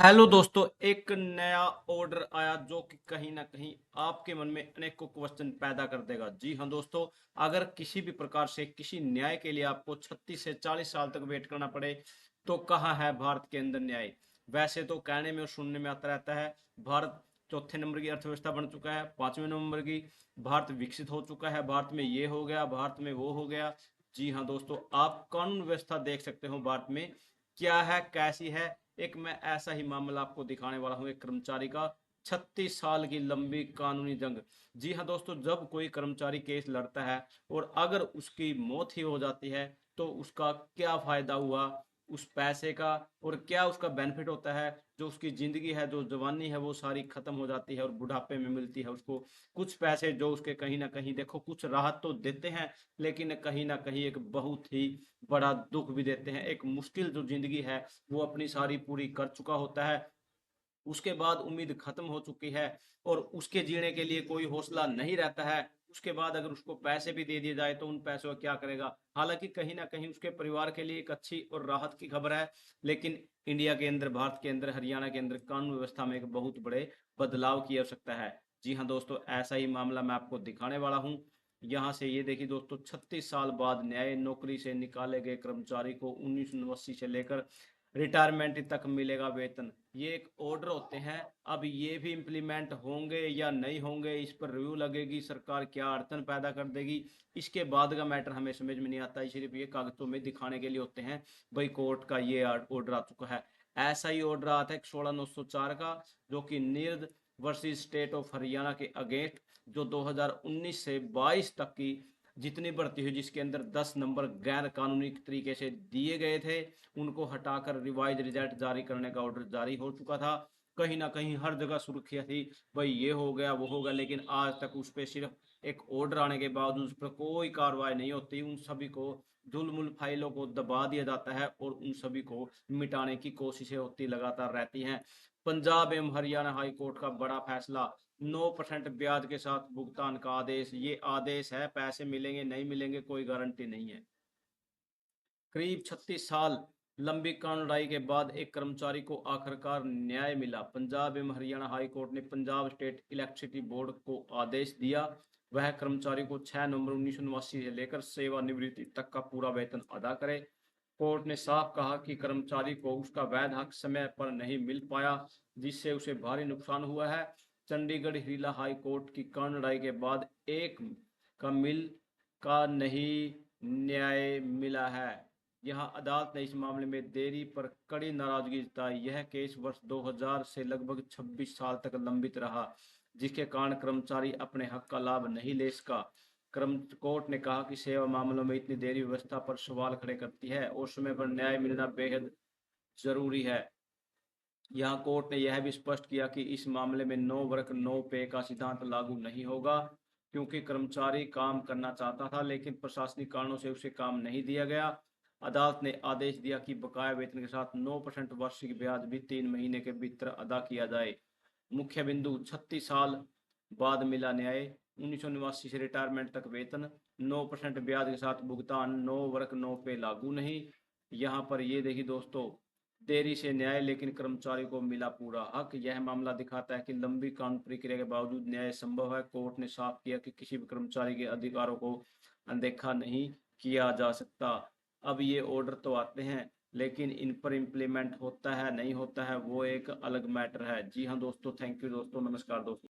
Hello दोस्तों, एक नया ऑर्डर आया जो कि कहीं ना कहीं आपके मन में अनेकों क्वेश्चन पैदा कर देगा। जी हाँ दोस्तों, अगर किसी भी प्रकार से किसी न्याय के लिए आपको 36 से 40 साल तक वेट करना पड़े तो कहाँ है भारत के अंदर न्याय। वैसे तो कहने में और सुनने में आता रहता है भारत चौथे नंबर की अर्थव्यवस्था बन चुका है, पांचवें नंबर की भारत विकसित हो चुका है, भारत में ये हो गया, भारत में वो हो गया। जी हाँ दोस्तों, आप कानून व्यवस्था देख सकते हो भारत में क्या है, कैसी है। एक मैं ऐसा ही मामला आपको दिखाने वाला हूं, एक कर्मचारी का 36 साल की लंबी कानूनी जंग। जी हाँ दोस्तों, जब कोई कर्मचारी केस लड़ता है और अगर उसकी मौत ही हो जाती है तो उसका क्या फायदा हुआ उस पैसे का, और क्या उसका बेनिफिट होता है। जो उसकी जिंदगी है, जो जवानी है, वो सारी खत्म हो जाती है और बुढ़ापे में मिलती है उसको कुछ पैसे जो उसके कहीं ना कहीं देखो कुछ राहत तो देते हैं, लेकिन कहीं ना कहीं एक बहुत ही बड़ा दुख भी देते हैं। एक मुश्किल जो जिंदगी है वो अपनी सारी पूरी कर चुका होता है, उसके बाद उम्मीद खत्म हो चुकी है और उसके जीने के लिए कोई हौसला नहीं रहता है। उसके बाद अगर उसको पैसे भी दे दिए जाए तो उन पैसों का क्या करेगा। हालांकि कहीं ना कहीं उसके परिवार के लिए एक अच्छी और राहत की खबर है, लेकिन इंडिया के अंदर, भारत के अंदर, हरियाणा के अंदर कानून व्यवस्था में एक बहुत बड़े बदलाव की आवश्यकता है। जी हाँ दोस्तों, ऐसा ही मामला मैं आपको दिखाने वाला हूँ। यहाँ से ये देखिए दोस्तों, 36 साल बाद न्याय नौकरी से निकाले गए कर्मचारी को 1980 से लेकर रिटायरमेंट तक मिलेगा वेतन। ये एक ऑर्डर होते हैं। अब ये भी इम्प्लीमेंट होंगे या नहीं होंगे, इस पर रिव्यू लगेगी, सरकार क्या अड़चन पैदा कर देगी, इसके बाद का मैटर हमें समझ में नहीं आता। सिर्फ ये कागजों में दिखाने के लिए होते हैं भाई कोर्ट का ये ऑर्डर आ चुका है। ऐसा ही ऑर्डर आता है 16/904 का, जो कि Neerad versus state of Haryana के अगेंस्ट, जो 2019 से 22 तक की जितनी भर्ती हुई जिसके अंदर 10 नंबर गैर कानूनी तरीके से दिए गए थे, उनको हटाकर रिवाइज रिजल्ट जारी करने का ऑर्डर जारी हो चुका था। कहीं ना कहीं हर जगह सुर्खियां थी भाई ये हो गया वो होगा, लेकिन आज तक उस पर सिर्फ एक ऑर्डर आने के बावजूद उस पर कोई कार्रवाई नहीं होती। उन सभी को जुल्मुल फाइलों को दबा दिया जाता है और उन सभी को मिटाने की कोशिशें होती लगातार रहती हैं। पंजाब एवं हरियाणा हाई कोर्ट का बड़ा फैसला, 9% ब्याज के साथ भुगतान का आदेश। ये आदेश है, पैसे मिलेंगे नहीं मिलेंगे कोई गारंटी नहीं है। करीब 36 साल लंबी कानून लड़ाई के बाद एक कर्मचारी को आखिरकार न्याय मिला। पंजाब एवं हरियाणा हाई कोर्ट ने पंजाब स्टेट इलेक्ट्रिसिटी बोर्ड को आदेश दिया वह कर्मचारी को 6 नवंबर 1989 से लेकर सेवानिवृत्ति तक का पूरा वेतन अदा करे। कोर्ट ने साफ कहा कि कर्मचारी को उसका वैध हक समय पर नहीं मिल पाया, जिससे उसे भारी नुकसान हुआ है। चंडीगढ़ हिला हाई कोर्ट की कानून लड़ाई के बाद एक का मिल का नहीं न्याय मिला है। यहाँ अदालत ने इस मामले में देरी पर कड़ी नाराजगी जताई। यह केस वर्ष 2000 से लगभग 26 साल तक लंबित रहा, जिसके कारण कर्मचारी अपने हक का लाभ नहीं ले सका। क्रम कोर्ट ने कहा कि सेवा मामलों में इतनी देरी व्यवस्था पर सवाल खड़े करती है और समय पर न्याय मिलना बेहद जरूरी है। यहाँ कोर्ट ने यह भी स्पष्ट किया कि इस मामले में नो वर्क नो पे का सिद्धांत लागू नहीं होगा, क्योंकि कर्मचारी काम करना चाहता था लेकिन प्रशासनिक कारणों से उसे काम नहीं दिया गया। अदालत ने आदेश दिया कि बकाया वेतन के साथ 9% वार्षिक ब्याज भी 3 महीने के भीतर अदा किया जाए। मुख्य बिंदु, 36 साल बाद मिला न्याय। 1989 से रिटायरमेंट तक वेतन, 9% ब्याज के साथ भुगतान, नो वर्क नो पे लागू नहीं। यहाँ पर ये देखिए दोस्तों, देरी से न्याय लेकिन कर्मचारी को मिला पूरा हक। यह मामला दिखाता है कि लंबी कानून प्रक्रिया के बावजूद न्याय संभव है। कोर्ट ने साफ किया कि किसी भी कर्मचारी के अधिकारों को अनदेखा नहीं किया जा सकता। अब ये ऑर्डर तो आते हैं, लेकिन इन पर इम्प्लीमेंट होता है नहीं होता है वो एक अलग मैटर है। जी हाँ दोस्तों, थैंक यू दोस्तों, नमस्कार दोस्तों।